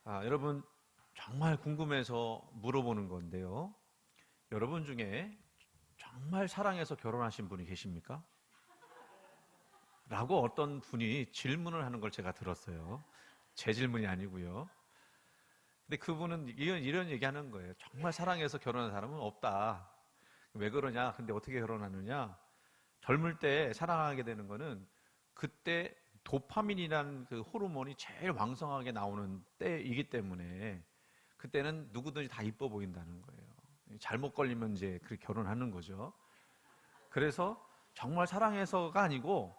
여러분 정말 궁금해서 물어보는 건데요. 여러분 중에 정말 사랑해서 결혼하신 분이 계십니까? 라고 어떤 분이 질문을 하는 걸 제가 들었어요. 제 질문이 아니고요. 근데 그분은 이런 얘기하는 거예요. 정말 사랑해서 결혼한 사람은 없다. 왜 그러냐? 근데 어떻게 결혼하느냐? 젊을 때 사랑하게 되는 거는 그때 도파민이라는 그 호르몬이 제일 왕성하게 나오는 때이기 때문에 그때는 누구든지 다 이뻐 보인다는 거예요. 잘못 걸리면 이제 그렇게 결혼하는 거죠. 그래서 정말 사랑해서가 아니고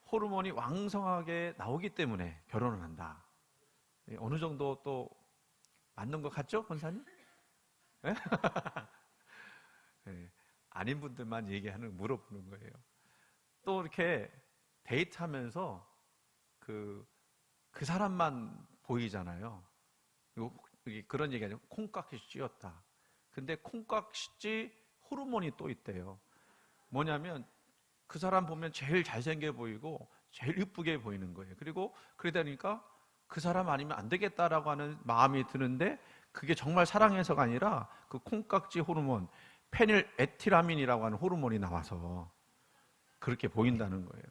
호르몬이 왕성하게 나오기 때문에 결혼을 한다. 어느 정도 또 맞는 것 같죠, 권사님? 네? 네. 아닌 분들만 물어보는 거예요. 또 이렇게 데이트하면서 그 사람만 보이잖아요. 그런 얘기 아니에요. 콩깍지 씌었다. 근데 콩깍지 호르몬이 또 있대요. 뭐냐면 그 사람 보면 제일 잘생겨 보이고 제일 이쁘게 보이는 거예요. 그리고 그러다 보니까 그 사람 아니면 안 되겠다라고 하는 마음이 드는데 그게 정말 사랑해서가 아니라 그 콩깍지 호르몬, 페닐에틸아민이라고 하는 호르몬이 나와서 그렇게 보인다는 거예요.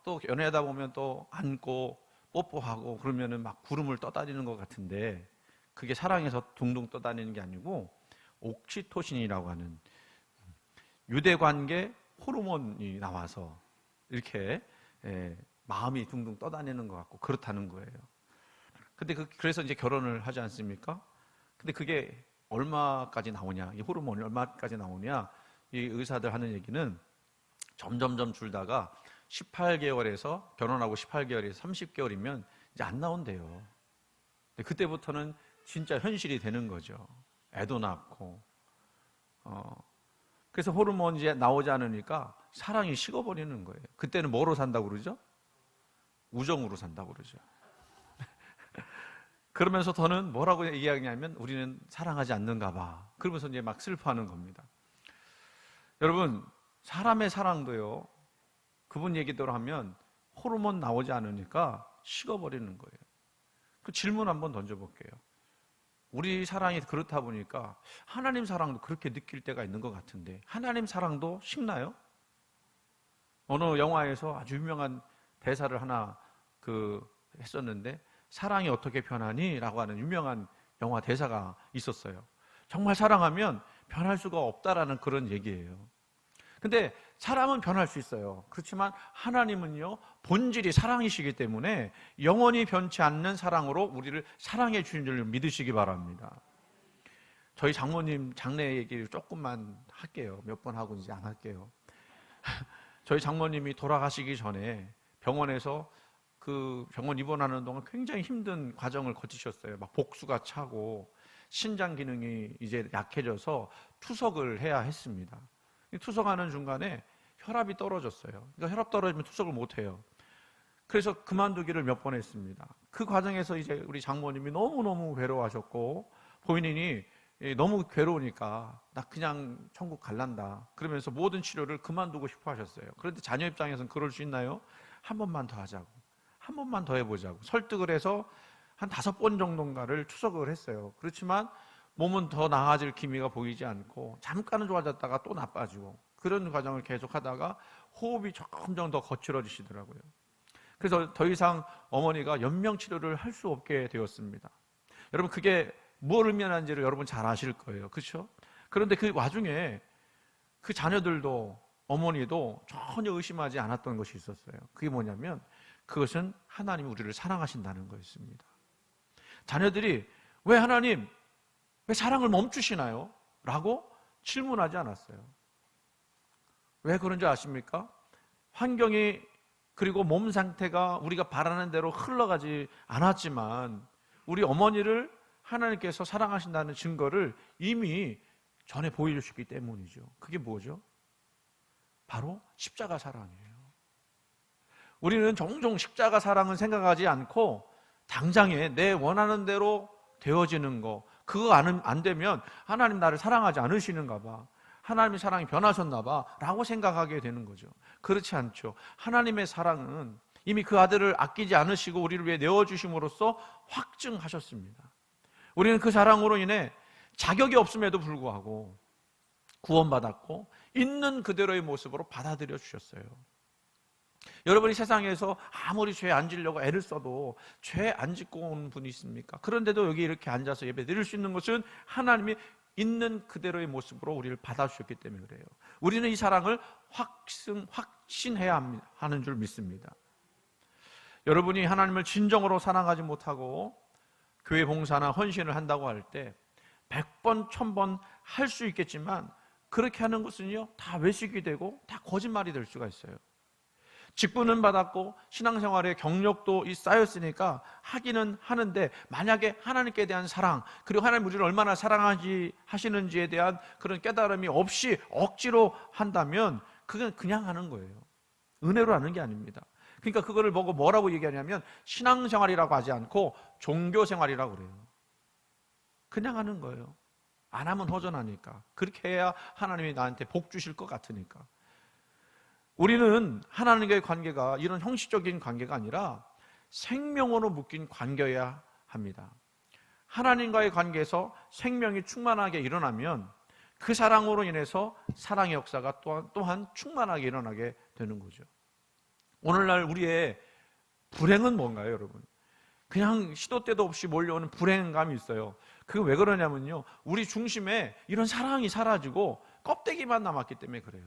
또 연애하다 보면 또 안고 뽀뽀하고 그러면은 막 구름을 떠다니는 것 같은데 그게 사랑해서 둥둥 떠다니는 게 아니고 옥시토신이라고 하는 유대관계 호르몬이 나와서 이렇게 마음이 둥둥 떠다니는 것 같고 그렇다는 거예요. 근데 그래서 이제 결혼을 하지 않습니까? 근데 그게 얼마까지 나오냐? 이 호르몬이 얼마까지 나오냐? 이 의사들 하는 얘기는 점점점 줄다가 18개월에서 결혼하고 18개월에서 30개월이면 이제 안 나온대요. 근데 그때부터는 진짜 현실이 되는 거죠. 애도 낳고. 그래서 호르몬이 이제 나오지 않으니까 사랑이 식어버리는 거예요. 그때는 뭐로 산다고 그러죠? 우정으로 산다고 그러죠. 그러면서 더는 뭐라고 이야기하냐면 우리는 사랑하지 않는가 봐. 그러면서 이제 막 슬퍼하는 겁니다. 여러분, 사람의 사랑도요, 그분 얘기대로 하면 호르몬 나오지 않으니까 식어버리는 거예요. 그 질문 한번 던져볼게요. 우리 사랑이 그렇다 보니까 하나님 사랑도 그렇게 느낄 때가 있는 것 같은데 하나님 사랑도 식나요? 어느 영화에서 아주 유명한 대사를 하나 했었는데 사랑이 어떻게 변하니? 라고 하는 유명한 영화 대사가 있었어요. 정말 사랑하면 변할 수가 없다라는 그런 얘기예요. 근데 사람은 변할 수 있어요. 그렇지만 하나님은요, 본질이 사랑이시기 때문에 영원히 변치 않는 사랑으로 우리를 사랑해 주신 줄 믿으시기 바랍니다. 저희 장모님 장례 얘기를 조금만 할게요. 몇 번 하고 이제 안 할게요. 저희 장모님이 돌아가시기 전에 병원에서 그 병원 입원하는 동안 굉장히 힘든 과정을 거치셨어요. 막 복수가 차고 신장 기능이 이제 약해져서 투석을 해야 했습니다. 투석하는 중간에 혈압이 떨어졌어요. 그러니까 혈압 떨어지면 투석을 못 해요. 그래서 그만두기를 몇 번 했습니다. 그 과정에서 이제 우리 장모님이 너무너무 괴로워하셨고 본인이 너무 괴로우니까 나 그냥 천국 갈란다 그러면서 모든 치료를 그만두고 싶어 하셨어요. 그런데 자녀 입장에서는 그럴 수 있나요? 한 번만 더 하자고, 한 번만 더 해보자고 설득을 해서 한 5번 정도인가를 투석을 했어요. 그렇지만 몸은 더 나아질 기미가 보이지 않고 잠깐은 좋아졌다가 또 나빠지고 그런 과정을 계속하다가 호흡이 점점 더 거칠어지시더라고요. 그래서 더 이상 어머니가 연명치료를 할 수 없게 되었습니다. 여러분, 그게 뭘 의미하는지를 여러분 잘 아실 거예요. 그렇죠? 그런데 그 와중에 그 자녀들도 어머니도 전혀 의심하지 않았던 것이 있었어요. 그게 뭐냐면 그것은 하나님이 우리를 사랑하신다는 거였습니다. 자녀들이 왜 하나님, 왜 사랑을 멈추시나요? 라고 질문하지 않았어요. 왜 그런지 아십니까? 환경이 그리고 몸 상태가 우리가 바라는 대로 흘러가지 않았지만 우리 어머니를 하나님께서 사랑하신다는 증거를 이미 전에 보여주셨기 때문이죠. 그게 뭐죠? 바로 십자가 사랑이에요. 우리는 종종 십자가 사랑은 생각하지 않고 당장에 내 원하는 대로 되어지는 거, 그거 안 되면 하나님 나를 사랑하지 않으시는가 봐, 하나님의 사랑이 변하셨나 봐 라고 생각하게 되는 거죠. 그렇지 않죠. 하나님의 사랑은 이미 그 아들을 아끼지 않으시고 우리를 위해 내어주심으로써 확증하셨습니다. 우리는 그 사랑으로 인해 자격이 없음에도 불구하고 구원받았고 있는 그대로의 모습으로 받아들여 주셨어요. 여러분이 세상에서 아무리 죄 안 지려고 애를 써도 죄 안 짓고 온 분이 있습니까? 그런데도 여기 이렇게 앉아서 예배 드릴 수 있는 것은 하나님이 있는 그대로의 모습으로 우리를 받아주셨기 때문에 그래요. 우리는 이 사랑을 확신해야 하는 줄 믿습니다. 여러분이 하나님을 진정으로 사랑하지 못하고 교회 봉사나 헌신을 한다고 할 때 100번, 1000번 할 수 있겠지만 그렇게 하는 것은요 다 외식이 되고 다 거짓말이 될 수가 있어요. 직분은 받았고 신앙생활에 경력도 쌓였으니까 하기는 하는데 만약에 하나님께 대한 사랑 그리고 하나님 우리를 얼마나 사랑하시는지에 대한 그런 깨달음이 없이 억지로 한다면 그건 그냥 하는 거예요. 은혜로 하는 게 아닙니다. 그러니까 그거를 보고 뭐라고 얘기하냐면 신앙생활이라고 하지 않고 종교생활이라고 그래요. 그냥 하는 거예요. 안 하면 허전하니까. 그렇게 해야 하나님이 나한테 복 주실 것 같으니까. 우리는 하나님과의 관계가 이런 형식적인 관계가 아니라 생명으로 묶인 관계여야 합니다. 하나님과의 관계에서 생명이 충만하게 일어나면 그 사랑으로 인해서 사랑의 역사가 또한 충만하게 일어나게 되는 거죠. 오늘날 우리의 불행은 뭔가요, 여러분? 그냥 시도 때도 없이 몰려오는 불행감이 있어요. 그게 왜 그러냐면요, 우리 중심에 이런 사랑이 사라지고 껍데기만 남았기 때문에 그래요.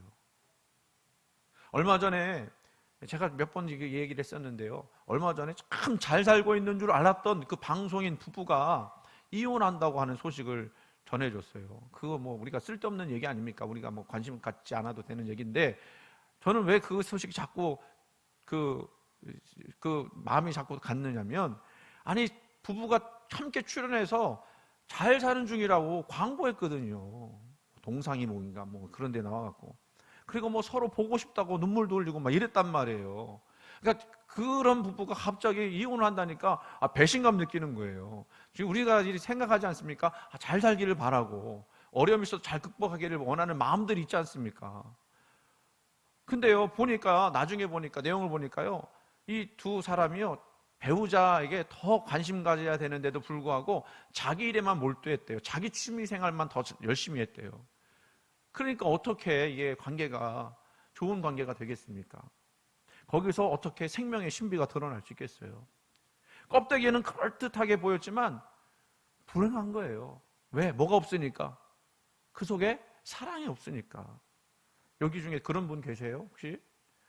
얼마 전에 제가 몇 번 얘기를 했었는데요, 얼마 전에 참 잘 살고 있는 줄 알았던 그 방송인 부부가 이혼한다고 하는 소식을 전해줬어요. 그거 뭐 우리가 쓸데없는 얘기 아닙니까? 우리가 뭐 관심 갖지 않아도 되는 얘기인데, 저는 왜 그 소식이 자꾸 그 마음이 자꾸 갔느냐면, 아니 부부가 함께 출연해서 잘 사는 중이라고 광고했거든요. 동상이 뭐인가 뭐 그런 데 나와갖고, 그리고 뭐 서로 보고 싶다고 눈물도 흘리고 막 이랬단 말이에요. 그러니까 그런 부부가 갑자기 이혼을 한다니까 배신감 느끼는 거예요. 지금 우리가 생각하지 않습니까? 잘 살기를 바라고 어려움이 있어도 잘 극복하기를 원하는 마음들이 있지 않습니까? 근데요, 보니까 나중에 보니까 내용을 보니까요, 이 두 사람이요 배우자에게 더 관심 가져야 되는데도 불구하고 자기 일에만 몰두했대요. 자기 취미 생활만 더 열심히 했대요. 그러니까 어떻게 이게 관계가 좋은 관계가 되겠습니까? 거기서 어떻게 생명의 신비가 드러날 수 있겠어요? 껍데기는 그럴듯하게 보였지만 불행한 거예요. 왜? 뭐가 없으니까? 그 속에 사랑이 없으니까. 여기 중에 그런 분 계세요? 혹시?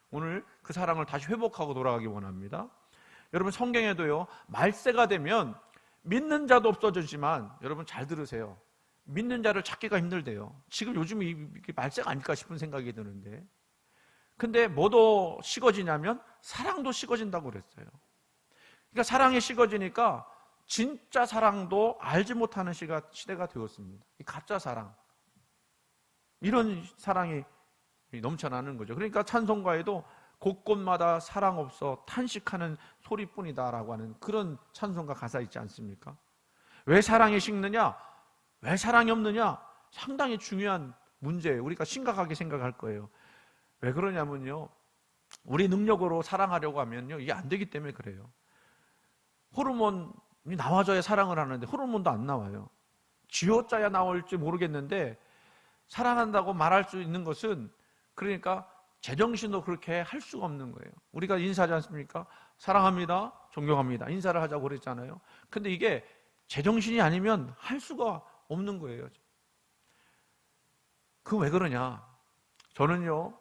오늘 그 사랑을 다시 회복하고 돌아가기 원합니다. 여러분, 성경에도요, 말세가 되면 믿는 자도 없어지지만, 여러분 잘 들으세요, 믿는 자를 찾기가 힘들대요. 지금 요즘 이게 말세가 아닐까 싶은 생각이 드는데, 근데 뭐도 식어지냐면 사랑도 식어진다고 그랬어요. 그러니까 사랑이 식어지니까 진짜 사랑도 알지 못하는 시대가 되었습니다. 이 가짜 사랑, 이런 사랑이 넘쳐나는 거죠. 그러니까 찬송가에도 곳곳마다 사랑 없어 탄식하는 소리뿐이다라고 하는 그런 찬송가 가사 있지 않습니까? 왜 사랑이 식느냐? 왜 사랑이 없느냐? 상당히 중요한 문제예요. 우리가 심각하게 생각할 거예요. 왜 그러냐면요, 우리 능력으로 사랑하려고 하면요, 이게 안 되기 때문에 그래요. 호르몬이 나와줘야 사랑을 하는데 호르몬도 안 나와요. 쥐어짜야 나올지 모르겠는데 사랑한다고 말할 수 있는 것은, 그러니까 제정신도 그렇게 할 수가 없는 거예요. 우리가 인사하지 않습니까? 사랑합니다, 존경합니다, 인사를 하자고 그랬잖아요. 근데 이게 제정신이 아니면 할 수가 없는 거예요. 그 왜 그러냐? 저는요,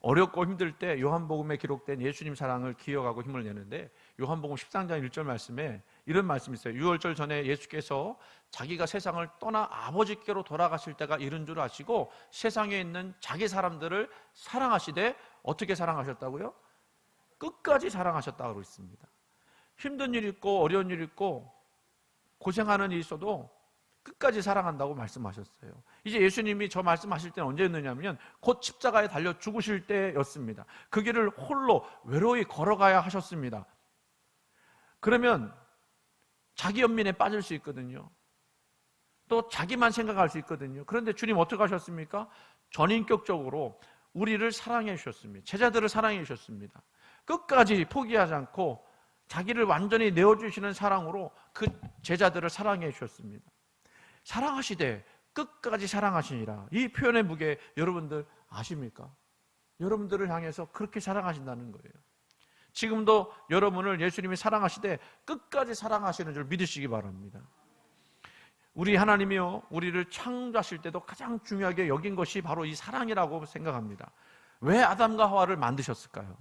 어렵고 힘들 때 요한복음에 기록된 예수님 사랑을 기억하고 힘을 내는데, 요한복음 13장 1절 말씀에 이런 말씀이 있어요. 유월절 전에 예수께서 자기가 세상을 떠나 아버지께로 돌아가실 때가 이른 줄 아시고 세상에 있는 자기 사람들을 사랑하시되, 어떻게 사랑하셨다고요? 끝까지 사랑하셨다고 있습니다. 힘든 일 있고 어려운 일 있고 고생하는 일이 있어도 끝까지 사랑한다고 말씀하셨어요. 이제 예수님이 저 말씀하실 때는 언제였느냐면 곧 십자가에 달려 죽으실 때였습니다. 그 길을 홀로 외로이 걸어가야 하셨습니다. 그러면 자기 연민에 빠질 수 있거든요. 또 자기만 생각할 수 있거든요. 그런데 주님 어떻게 하셨습니까? 전인격적으로 우리를 사랑해 주셨습니다. 제자들을 사랑해 주셨습니다. 끝까지 포기하지 않고 자기를 완전히 내어주시는 사랑으로 그 제자들을 사랑해 주셨습니다. 사랑하시되 끝까지 사랑하시니라. 이 표현의 무게 여러분들 아십니까? 여러분들을 향해서 그렇게 사랑하신다는 거예요. 지금도 여러분을 예수님이 사랑하시되 끝까지 사랑하시는 줄 믿으시기 바랍니다. 우리 하나님이요, 우리를 창조하실 때도 가장 중요하게 여긴 것이 바로 이 사랑이라고 생각합니다. 왜 아담과 하와를 만드셨을까요?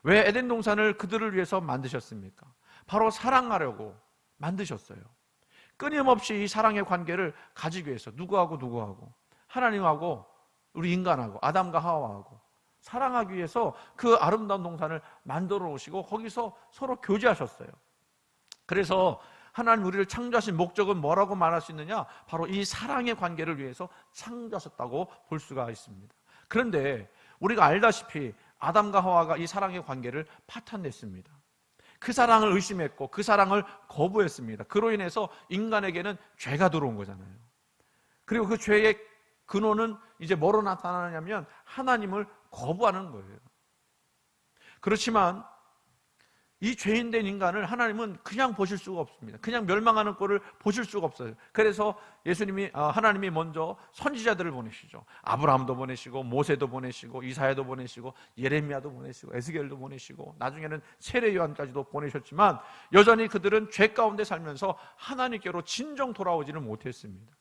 왜 에덴 동산을 그들을 위해서 만드셨습니까? 바로 사랑하려고 만드셨어요. 끊임없이 이 사랑의 관계를 가지기 위해서 누구하고 하나님하고 우리 인간하고 아담과 하와하고 사랑하기 위해서 그 아름다운 동산을 만들어 오시고 거기서 서로 교제하셨어요. 그래서 하나님 우리를 창조하신 목적은 뭐라고 말할 수 있느냐? 바로 이 사랑의 관계를 위해서 창조하셨다고 볼 수가 있습니다. 그런데 우리가 알다시피 아담과 하와가 이 사랑의 관계를 파탄냈습니다. 그 사랑을 의심했고 그 사랑을 거부했습니다. 그로 인해서 인간에게는 죄가 들어온 거잖아요. 그리고 그 죄의 근원은 이제 뭐로 나타나냐면 하나님을 거부하는 거예요. 그렇지만 이 죄인된 인간을 하나님은 그냥 보실 수가 없습니다. 그냥 멸망하는 꼴을 보실 수가 없어요. 그래서 하나님이 먼저 선지자들을 보내시죠. 아브라함도 보내시고 모세도 보내시고 이사야도 보내시고 예레미야도 보내시고 에스겔도 보내시고 나중에는 세례 요한까지도 보내셨지만 여전히 그들은 죄 가운데 살면서 하나님께로 진정 돌아오지는 못했습니다.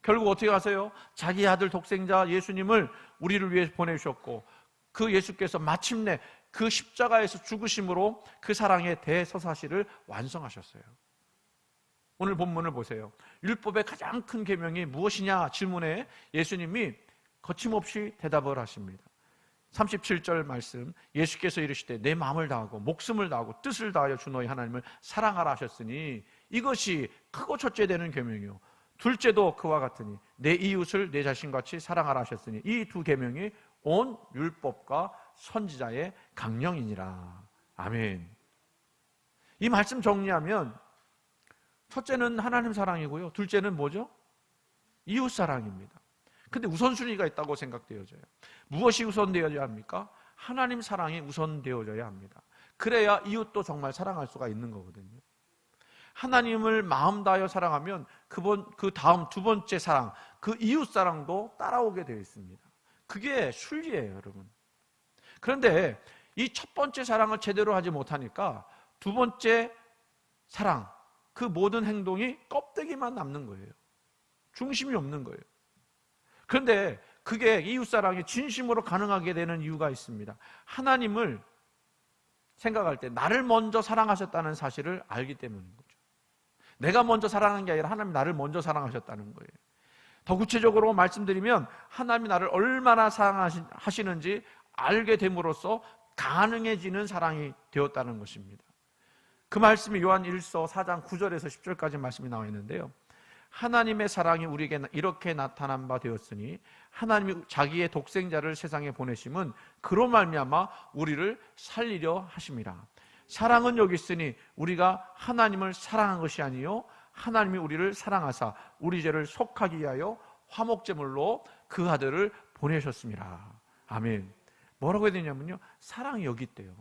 결국 어떻게 하세요? 자기 아들 독생자 예수님을 우리를 위해 보내주셨고 그 예수께서 마침내 그 십자가에서 죽으심으로 그 사랑의 대서사시를 완성하셨어요. 오늘 본문을 보세요. 율법의 가장 큰 계명이 무엇이냐 질문에 예수님이 거침없이 대답을 하십니다. 37절 말씀, 예수께서 이르시되 내 마음을 다하고 목숨을 다하고 뜻을 다하여 주 너희 하나님을 사랑하라 하셨으니 이것이 크고 첫째 되는 계명이요 둘째도 그와 같으니 내 이웃을 내 자신같이 사랑하라 하셨으니 이 두 계명이 온 율법과 선지자의 강령이니라. 아멘. 이 말씀 정리하면 첫째는 하나님 사랑이고요, 둘째는 뭐죠? 이웃 사랑입니다. 근데 우선순위가 있다고 생각되어져요. 무엇이 우선되어져야 합니까? 하나님 사랑이 우선되어져야 합니다. 그래야 이웃도 정말 사랑할 수가 있는 거거든요. 하나님을 마음 다하여 사랑하면 그 다음 두 번째 사랑, 그 이웃 사랑도 따라오게 되어 있습니다. 그게 순리예요, 여러분. 그런데 이 첫 번째 사랑을 제대로 하지 못하니까 두 번째 사랑, 그 모든 행동이 껍데기만 남는 거예요. 중심이 없는 거예요. 그런데 그게 이웃사랑이 진심으로 가능하게 되는 이유가 있습니다. 하나님을 생각할 때 나를 먼저 사랑하셨다는 사실을 알기 때문인 거죠. 내가 먼저 사랑한 게 아니라 하나님이 나를 먼저 사랑하셨다는 거예요. 더 구체적으로 말씀드리면 하나님이 나를 얼마나 사랑하시는지 알게 됨으로써 가능해지는 사랑이 되었다는 것입니다. 그 말씀이 요한 1서 4장 9절에서 10절까지 말씀이 나와 있는데요. 하나님의 사랑이 우리에게 이렇게 나타난 바 되었으니 하나님이 자기의 독생자를 세상에 보내심은 그로 말미암아 우리를 살리려 하심이라. 사랑은 여기 있으니 우리가 하나님을 사랑한 것이 아니요 하나님이 우리를 사랑하사 우리 죄를 속하기 위하여 화목제물로 그 아들을 보내셨습니다. 아멘. 뭐라고 해야 되냐면요, 사랑이 여기 있대요.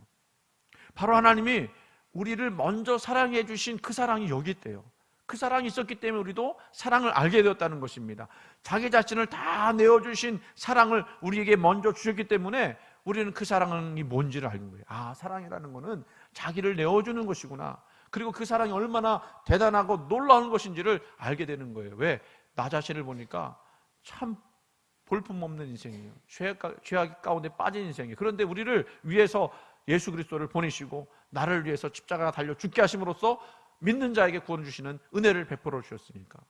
바로 하나님이 우리를 먼저 사랑해 주신 그 사랑이 여기 있대요. 그 사랑이 있었기 때문에 우리도 사랑을 알게 되었다는 것입니다. 자기 자신을 다 내어주신 사랑을 우리에게 먼저 주셨기 때문에 우리는 그 사랑이 뭔지를 알는 거예요. 아, 사랑이라는 거는 자기를 내어주는 것이구나. 그리고 그 사랑이 얼마나 대단하고 놀라운 것인지를 알게 되는 거예요. 왜? 나 자신을 보니까 참 볼품없는 인생이에요. 죄악 가운데 빠진 인생이에요. 그런데 우리를 위해서 예수 그리스도를 보내시고 나를 위해서 십자가에 달려 죽게 하심으로써 믿는 자에게 구원 주시는 은혜를 베풀어 주셨으니까.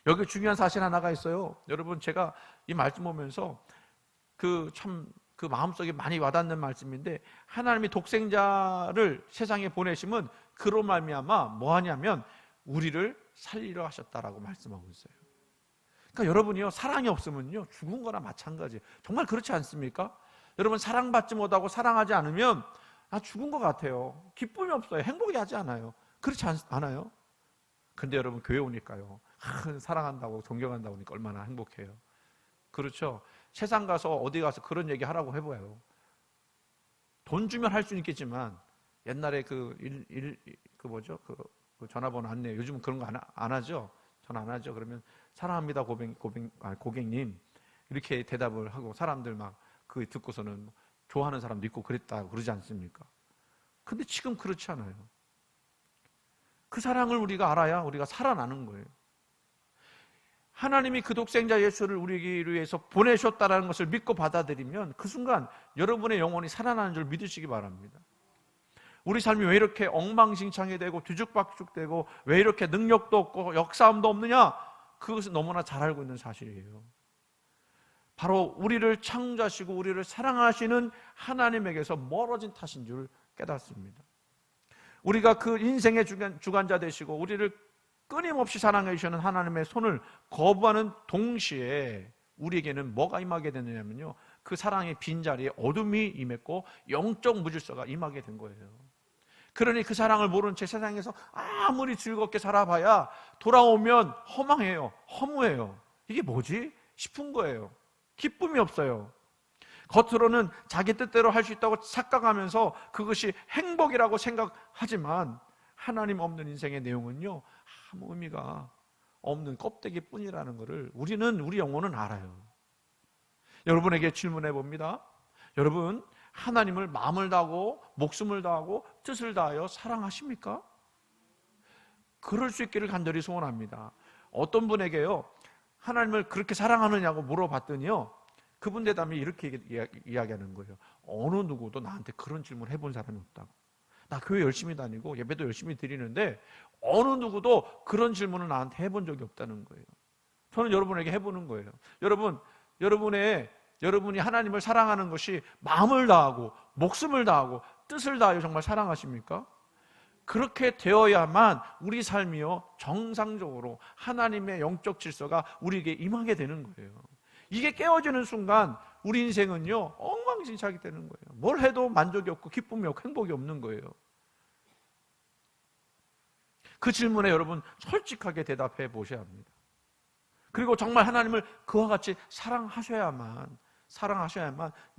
여기 중요한 사실 하나가 있어요. 여러분, 제가 이 말씀 보면서 그 마음속에 많이 와닿는 말씀인데, 하나님이 독생자를 세상에 보내심은 그로 말미암아 뭐 하냐면 우리를 살리려 하셨다라고 말씀하고 있어요. 그러니까 여러분이요, 사랑이 없으면요 죽은 거나 마찬가지예요. 정말 그렇지 않습니까? 여러분, 사랑받지 못하고 사랑하지 않으면 죽은 것 같아요. 기쁨이 없어요. 행복이 하지 않아요. 그렇지 않아요? 근데 여러분, 교회 오니까요, 사랑한다고 존경한다고 하니까 얼마나 행복해요. 그렇죠? 세상 가서 어디 가서 그런 얘기 하라고 해봐요. 돈 주면 할 수는 있겠지만 옛날에 그 전화번호 안내, 요즘은 그런 거 안 하죠. 전화 안 하죠. 그러면 사랑합니다 고객님 이렇게 대답을 하고 사람들 막 그 듣고서는 좋아하는 사람도 있고 그랬다고 그러지 않습니까? 근데 지금 그렇지 않아요. 그 사랑을 우리가 알아야 우리가 살아나는 거예요. 하나님이 그 독생자 예수를 우리를 위해서 보내셨다는 것을 믿고 받아들이면 그 순간 여러분의 영혼이 살아나는 줄 믿으시기 바랍니다. 우리 삶이 왜 이렇게 엉망진창이 되고 뒤죽박죽되고 왜 이렇게 능력도 없고 역사함도 없느냐? 그것은 너무나 잘 알고 있는 사실이에요. 바로 우리를 창조하시고 우리를 사랑하시는 하나님에게서 멀어진 탓인 줄 깨닫습니다. 우리가 그 인생의 주관자 되시고 우리를 끊임없이 사랑해 주시는 하나님의 손을 거부하는 동시에 우리에게는 뭐가 임하게 되느냐면요, 그 사랑의 빈자리에 어둠이 임했고 영적 무질서가 임하게 된 거예요. 그러니 그 사랑을 모르는 채 세상에서 아무리 즐겁게 살아봐야 돌아오면 허망해요. 허무해요. 이게 뭐지? 싶은 거예요. 기쁨이 없어요. 겉으로는 자기 뜻대로 할 수 있다고 착각하면서 그것이 행복이라고 생각하지만 하나님 없는 인생의 내용은요, 아무 의미가 없는 껍데기뿐이라는 것을 우리 영혼은 알아요. 여러분에게 질문해 봅니다. 여러분, 하나님을 마음을 다하고 목숨을 다하고 뜻을 다하여 사랑하십니까? 그럴 수 있기를 간절히 소원합니다. 어떤 분에게요, 하나님을 그렇게 사랑하느냐고 물어봤더니요, 그분 대답이 이렇게 이야기하는 거예요. 어느 누구도 나한테 그런 질문 해본 사람이 없다고. 나 교회 열심히 다니고 예배도 열심히 드리는데 어느 누구도 그런 질문을 나한테 해본 적이 없다는 거예요. 저는 여러분에게 해보는 거예요. 여러분이 하나님을 사랑하는 것이 마음을 다하고 목숨을 다하고 뜻을 다하여 정말 사랑하십니까? 그렇게 되어야만 우리 삶이요, 정상적으로 하나님의 영적 질서가 우리에게 임하게 되는 거예요. 이게 깨어지는 순간 우리 인생은요, 엉망진창이 되는 거예요. 뭘 해도 만족이 없고 기쁨이 없고 행복이 없는 거예요. 그 질문에 여러분 솔직하게 대답해 보셔야 합니다. 그리고 정말 하나님을 그와 같이 사랑하셔야만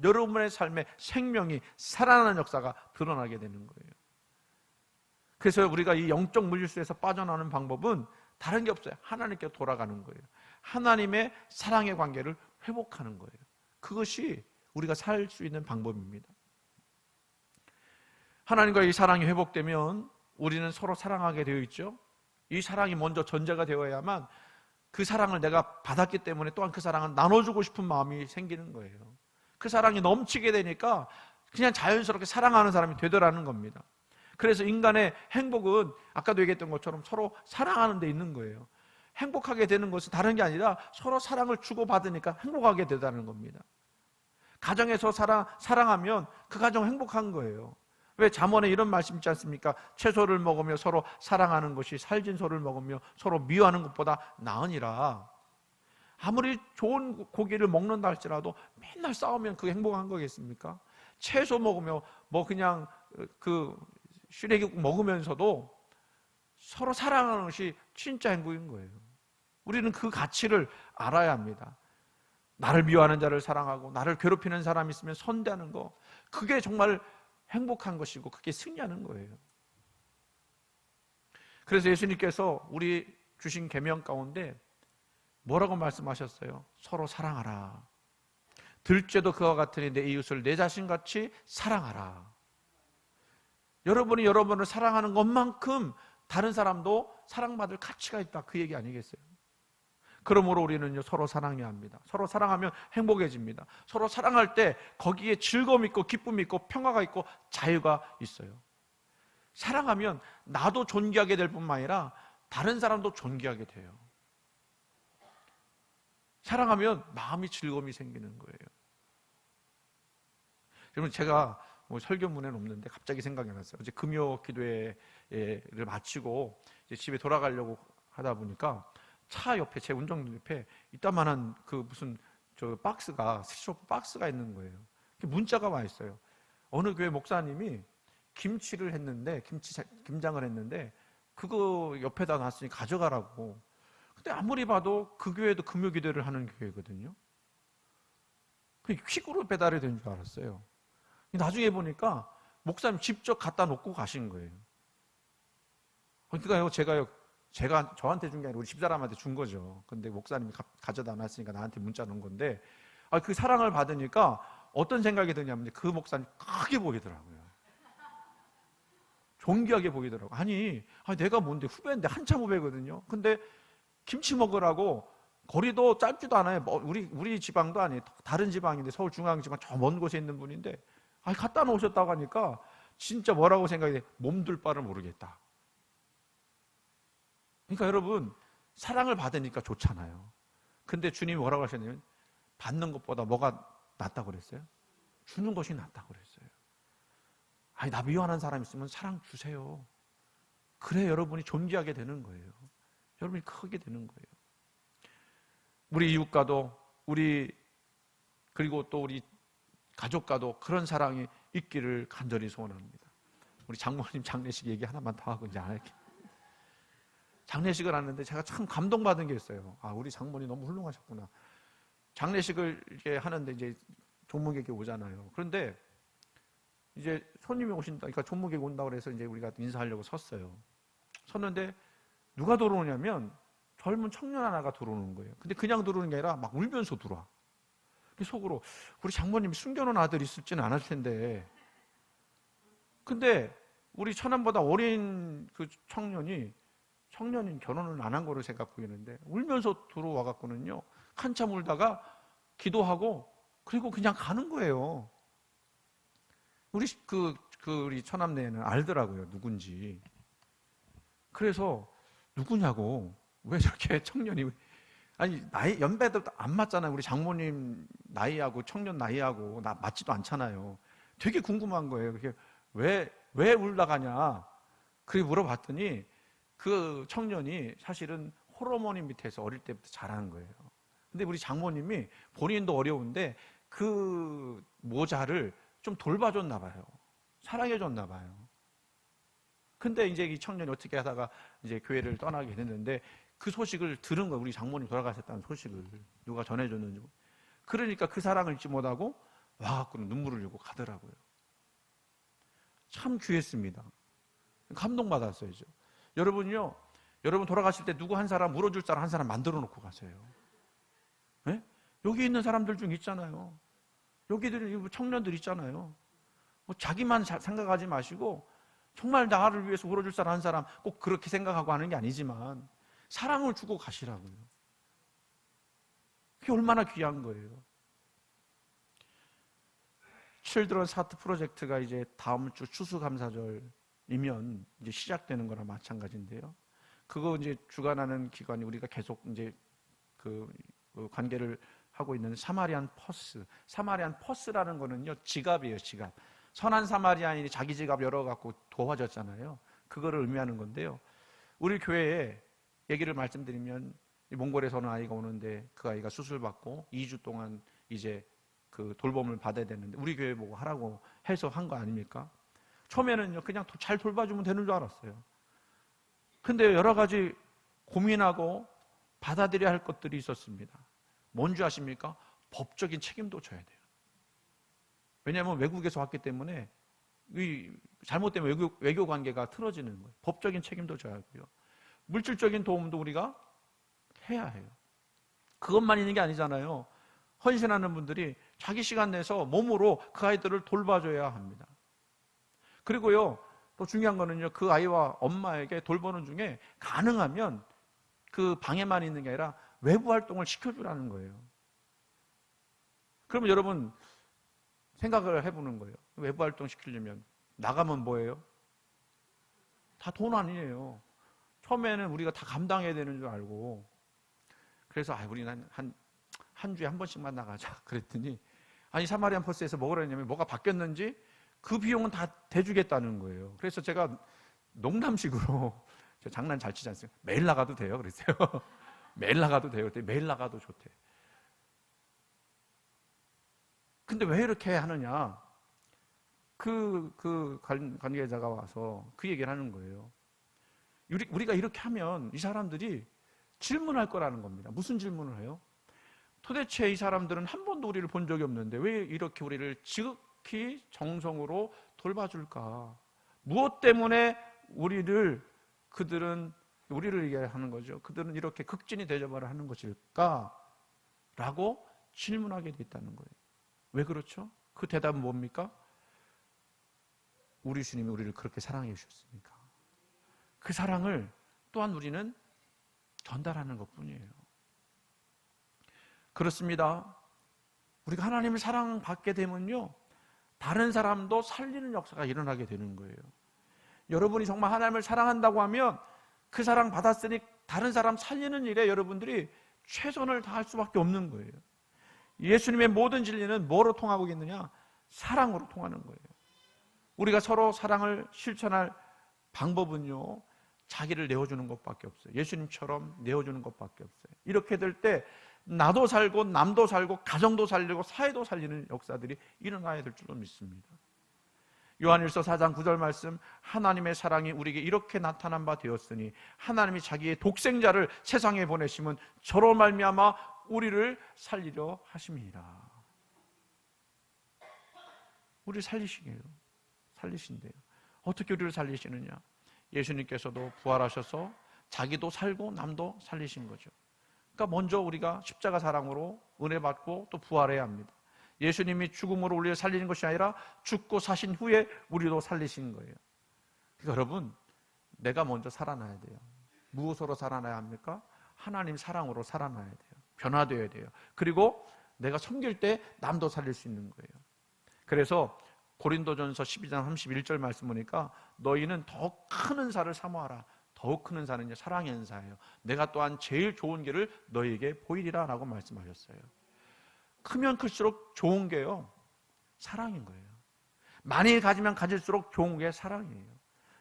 여러분의 삶의 생명이 살아나는 역사가 드러나게 되는 거예요. 그래서 우리가 이 영적 물질수에서 빠져나오는 방법은 다른 게 없어요. 하나님께 돌아가는 거예요. 하나님의 사랑의 관계를 회복하는 거예요. 그것이 우리가 살 수 있는 방법입니다. 하나님과 이 사랑이 회복되면 우리는 서로 사랑하게 되어 있죠. 이 사랑이 먼저 전제가 되어야만 그 사랑을 내가 받았기 때문에 또한 그 사랑을 나눠주고 싶은 마음이 생기는 거예요. 그 사랑이 넘치게 되니까 그냥 자연스럽게 사랑하는 사람이 되더라는 겁니다. 그래서 인간의 행복은 아까도 얘기했던 것처럼 서로 사랑하는 데 있는 거예요. 행복하게 되는 것은 다른 게 아니라 서로 사랑을 주고받으니까 행복하게 되다는 겁니다. 가정에서 사랑하면 그 가정 행복한 거예요. 왜 잠언에 이런 말씀 있지 않습니까? 채소를 먹으며 서로 사랑하는 것이 살진 소를 먹으며 서로 미워하는 것보다 나으니라. 아무리 좋은 고기를 먹는다 할지라도 맨날 싸우면 그게 행복한 거겠습니까? 채소 먹으며 그냥 그 시래기국 먹으면서도 서로 사랑하는 것이 진짜 행복인 거예요. 우리는 그 가치를 알아야 합니다. 나를 미워하는 자를 사랑하고 나를 괴롭히는 사람이 있으면 선대하는 거, 그게 정말 행복한 것이고 그게 승리하는 거예요. 그래서 예수님께서 우리 주신 계명 가운데 뭐라고 말씀하셨어요? 서로 사랑하라. 들죄도 그와 같으니 내 이웃을 내 자신같이 사랑하라. 여러분이 여러분을 사랑하는 것만큼 다른 사람도 사랑받을 가치가 있다, 그 얘기 아니겠어요? 그러므로 우리는 서로 사랑해야 합니다. 서로 사랑하면 행복해집니다. 서로 사랑할 때 거기에 즐거움이 있고 기쁨이 있고 평화가 있고 자유가 있어요. 사랑하면 나도 존귀하게 될 뿐만 아니라 다른 사람도 존귀하게 돼요. 사랑하면 마음이 즐거움이 생기는 거예요. 여러분, 제가 설교문에는 없는데 갑자기 생각이 났어요. 어제 금요 기도회를 마치고 이제 집에 돌아가려고 하다 보니까 차 옆에, 제 운전대 옆에 이따만한 그 무슨 박스가, 스티로폼 박스가 있는 거예요. 문자가 와 있어요. 어느 교회 목사님이 김치를 했는데, 김장을 했는데 그거 옆에다 놨으니 가져가라고. 근데 아무리 봐도 그 교회도 금요 기도를 하는 교회거든요. 그게 퀵으로 배달이 된 줄 알았어요. 나중에 보니까 목사님 직접 갖다 놓고 가신 거예요. 그러니까요, 제가 저한테 준 게 아니라 우리 집사람한테 준 거죠. 근데 목사님이 가져다 놨으니까 나한테 문자 넣은 건데, 그 사랑을 받으니까 어떤 생각이 드냐면 그 목사님 크게 보이더라고요. 존귀하게 보이더라고요. 아니, 내가 뭔데 후배인데 한참 후배거든요. 근데 김치 먹으라고 거리도 짧지도 않아요. 우리 지방도 아니에요. 다른 지방인데 서울 중앙지방 저 먼 곳에 있는 분인데 갖다 놓으셨다고 하니까 진짜 뭐라고 생각이 돼? 몸둘 바를 모르겠다. 그러니까 여러분, 사랑을 받으니까 좋잖아요. 근데 주님이 뭐라고 하셨냐면 받는 것보다 뭐가 낫다고 그랬어요? 주는 것이 낫다고 그랬어요. 나 미워하는 사람 있으면 사랑 주세요. 그래 여러분이 존귀하게 되는 거예요. 여러분이 크게 되는 거예요. 우리 이웃과도 그리고 또 우리 가족과도 그런 사랑이 있기를 간절히 소원합니다. 우리 장모님 장례식 얘기 하나만 더 하고 이제 안 할게요. 장례식을 하는데 제가 참 감동받은 게 있어요. 우리 장모님 너무 훌륭하셨구나. 장례식을 이렇게 하는데 이제 종무객이 오잖아요. 그런데 이제 손님이 오신다, 그러니까 종무객이 온다고 그래서 이제 우리가 인사하려고 섰어요. 섰는데 누가 들어오냐면 젊은 청년 하나가 들어오는 거예요. 근데 그냥 들어오는 게 아니라 막 울면서 들어와. 속으로 우리 장모님이 숨겨놓은 아들 있을지는 않을 텐데. 근데 우리 처남보다 어린 그 청년이 결혼을 안 한 거로 생각하고 있는데 울면서 들어와 갖고는요, 한참 울다가 기도하고 그리고 그냥 가는 거예요. 우리 우리 처남네는 알더라고요, 누군지. 그래서 누구냐고, 왜 저렇게 청년이, 나이 연배도 안 맞잖아요. 우리 장모님 나이하고 청년 나이하고 맞지도 않잖아요. 되게 궁금한 거예요. 그게 왜 울다가냐? 그렇게 물어봤더니 그 청년이 사실은 홀어머니 밑에서 어릴 때부터 자란 거예요. 근데 우리 장모님이 본인도 어려운데 그 모자를 좀 돌봐줬나 봐요. 사랑해줬나 봐요. 근데 이제 이 청년이 어떻게 하다가 이제 교회를 떠나게 됐는데 그 소식을 들은 거예요. 우리 장모님 돌아가셨다는 소식을 누가 전해줬는지. 그러니까 그 사랑을 잊지 못하고 와갖고 눈물을 흘리고 가더라고요. 참 귀했습니다. 감동받았어요. 여러분요, 여러분 돌아가실 때 누구 한 사람, 물어줄 사람 한 사람 만들어 놓고 가세요. 네? 여기 있는 사람들 중 있잖아요. 여기들 청년들 있잖아요. 자기만 생각하지 마시고 정말 나를 위해서 울어줄 사람 한 사람 꼭 그렇게 생각하고 하는 게 아니지만 사랑을 주고 가시라고요. 그게 얼마나 귀한 거예요. 칠드런 하트 프로젝트가 이제 다음 주 추수감사절이면 이제 시작되는 거나 마찬가지인데요. 그거 이제 주관하는 기관이 우리가 계속 이제 그 관계를 하고 있는 사마리안 퍼스라는 거는요, 지갑이에요, 지갑. 선한 사마리아인이 자기 지갑 열어갖고 도와줬잖아요. 그거를 의미하는 건데요. 우리 교회에 얘기를 말씀드리면 몽골에서 어느 아이가 오는데 그 아이가 수술받고 2주 동안 이제 그 돌봄을 받아야 되는데 우리 교회 보고 하라고 해서 한 거 아닙니까? 처음에는요, 그냥 잘 돌봐주면 되는 줄 알았어요. 근데 여러 가지 고민하고 받아들여야 할 것들이 있었습니다. 뭔지 아십니까? 법적인 책임도 져야 돼요. 왜냐하면 외국에서 왔기 때문에 이 잘못되면 외교 관계가 틀어지는 거예요. 법적인 책임도 져야 하고요. 물질적인 도움도 우리가 해야 해요. 그것만 있는 게 아니잖아요. 헌신하는 분들이 자기 시간 내서 몸으로 그 아이들을 돌봐줘야 합니다. 그리고요, 또 중요한 거는요, 그 아이와 엄마에게 돌보는 중에 가능하면 그 방에만 있는 게 아니라 외부 활동을 시켜주라는 거예요. 그러면 여러분 생각을 해보는 거예요. 외부 활동 시키려면 나가면 뭐예요? 다 돈 아니에요. 처음에는 우리가 다 감당해야 되는 줄 알고, 그래서 우리는 한 주에 한 번씩만 나가자 그랬더니, 사마리안 퍼스에서 뭐라 했냐면 뭐가 바뀌었는지 그 비용은 다 대주겠다는 거예요. 그래서 제가 농담식으로 저 장난 잘 치지 않습니까? 매일 나가도 돼요 그랬어요. 매일 나가도 돼요. 매일 나가도 좋대. 근데 왜 이렇게 하느냐? 그 관계자가 와서 그 얘기를 하는 거예요. 우리가 이렇게 하면 이 사람들이 질문할 거라는 겁니다. 무슨 질문을 해요? 도대체 이 사람들은 한 번도 우리를 본 적이 없는데 왜 이렇게 우리를 극히 정성으로 돌봐줄까? 무엇 때문에 그들은 우리를 이해하는 거죠. 그들은 이렇게 극진히 대접을 하는 것일까? 라고 질문하게 돼 있다는 거예요. 왜 그렇죠? 그 대답은 뭡니까? 우리 주님이 우리를 그렇게 사랑해 주셨으니까. 그 사랑을 또한 우리는 전달하는 것뿐이에요. 그렇습니다. 우리가 하나님을 사랑받게 되면요, 다른 사람도 살리는 역사가 일어나게 되는 거예요. 여러분이 정말 하나님을 사랑한다고 하면 그 사랑 받았으니 다른 사람 살리는 일에 여러분들이 최선을 다할 수밖에 없는 거예요. 예수님의 모든 진리는 뭐로 통하고 있느냐? 사랑으로 통하는 거예요. 우리가 서로 사랑을 실천할 방법은요, 자기를 내어주는 것밖에 없어요. 예수님처럼 내어주는 것밖에 없어요. 이렇게 될 때 나도 살고 남도 살고 가정도 살리고 사회도 살리는 역사들이 일어나야 될 줄로 믿습니다. 요한일서 4장 9절 말씀, 하나님의 사랑이 우리에게 이렇게 나타난 바 되었으니 하나님이 자기의 독생자를 세상에 보내심은 저로 말미암아 우리를 살리려 하심이니라. 우리를 살리신대요. 어떻게 우리를 살리시느냐? 예수님께서도 부활하셔서 자기도 살고 남도 살리신 거죠. 그러니까 먼저 우리가 십자가 사랑으로 은혜 받고 또 부활해야 합니다. 예수님이 죽음으로 우리를 살리는 것이 아니라 죽고 사신 후에 우리도 살리신 거예요. 그러니까 여러분, 내가 먼저 살아나야 돼요. 무엇으로 살아나야 합니까? 하나님 사랑으로 살아나야 돼요. 변화되어야 돼요. 그리고 내가 섬길 때 남도 살릴 수 있는 거예요. 그래서 고린도전서 12장 31절 말씀 보니까 너희는 더욱 큰 은사를 사모하라. 더욱 큰 은사는 사랑의 은사예요. 내가 또한 제일 좋은 길을 너희에게 보이리라 라고 말씀하셨어요. 크면 클수록 좋은 게요, 사랑인 거예요. 많이 가지면 가질수록 좋은 게 사랑이에요.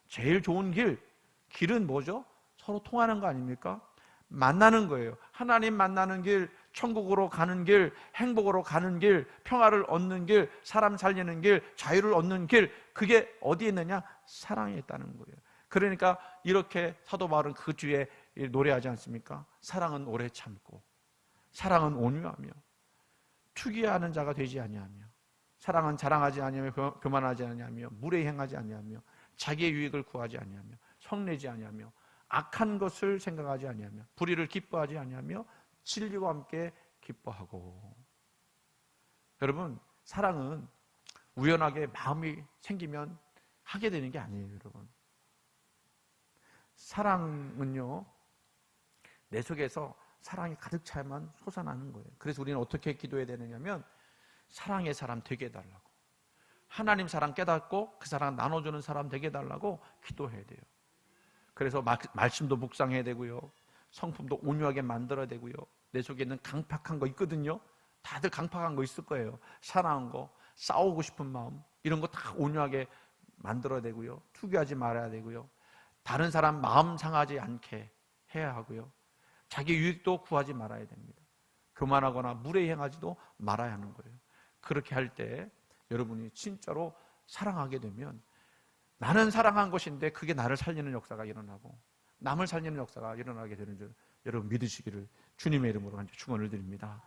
제일 좋은 길은 뭐죠? 서로 통하는 거 아닙니까? 만나는 거예요. 하나님 만나는 길, 천국으로 가는 길, 행복으로 가는 길, 평화를 얻는 길, 사람 살리는 길, 자유를 얻는 길, 그게 어디에 있느냐? 사랑에 있다는 거예요. 그러니까 이렇게 사도 바울은 그 뒤에 노래하지 않습니까? 사랑은 오래 참고, 사랑은 온유하며, 투기하는 자가 되지 아니하며, 사랑은 자랑하지 아니하며 교만하지 아니하며, 무례히 행하지 아니하며, 자기의 유익을 구하지 아니하며, 성내지 아니하며, 악한 것을 생각하지 아니하며, 불의를 기뻐하지 아니하며, 진리와 함께 기뻐하고. 여러분, 사랑은 우연하게 마음이 생기면 하게 되는 게 아니에요, 여러분. 사랑은요, 내 속에서 사랑이 가득 차야만 솟아나는 거예요. 그래서 우리는 어떻게 기도해야 되느냐면, 사랑의 사람 되게 해달라고, 하나님 사랑 깨닫고 그 사랑 나눠주는 사람 되게 해달라고 기도해야 돼요. 그래서 말씀도 묵상해야 되고요, 성품도 온유하게 만들어야 되고요, 내 속에 있는 강팍한 거 있거든요. 다들 강팍한 거 있을 거예요. 사랑한 거, 싸우고 싶은 마음, 이런 거 다 온유하게 만들어야 되고요, 투기하지 말아야 되고요, 다른 사람 마음 상하지 않게 해야 하고요, 자기 유익도 구하지 말아야 됩니다. 교만하거나 무례히 행하지도 말아야 하는 거예요. 그렇게 할 때 여러분이 진짜로 사랑하게 되면, 나는 사랑한 것인데 그게 나를 살리는 역사가 일어나고 남을 살리는 역사가 일어나게 되는 줄 여러분 믿으시기를 주님의 이름으로 축원을 드립니다.